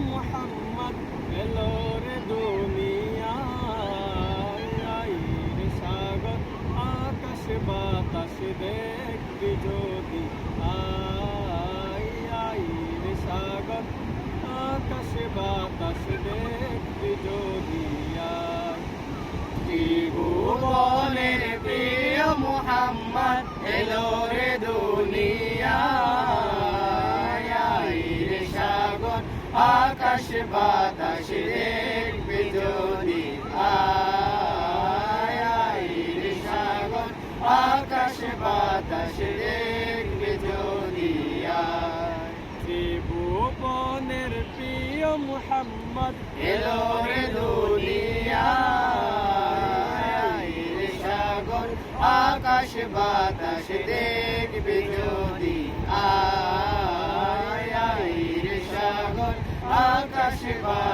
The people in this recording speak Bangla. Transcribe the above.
মুহাম্মদ এলো রে দুনিয়ায়, আয় রে সাগর আকাশ বাতাস দেখবি যদি, আয় আয় রে সাগর আকাশ বাতাস দেখবি যদি, আয় ত্রিভুবনের প্রিয় মুহাম্মদ এলো রে দুনিয়ায়, আয় রে সাগর আকাশ বাতাস দেখবি যদি, আয় আয় রে সাগর আকাশ বাতাস দেখবি যদি, আয় ত্রিভুবনের প্রিয় মুহাম্মদ এলো রে দুনিয়ায়, রে সাগর আকাশ বাতাস দেখবি যদি, আয় আয় রে সাগর আকাশ বাতাস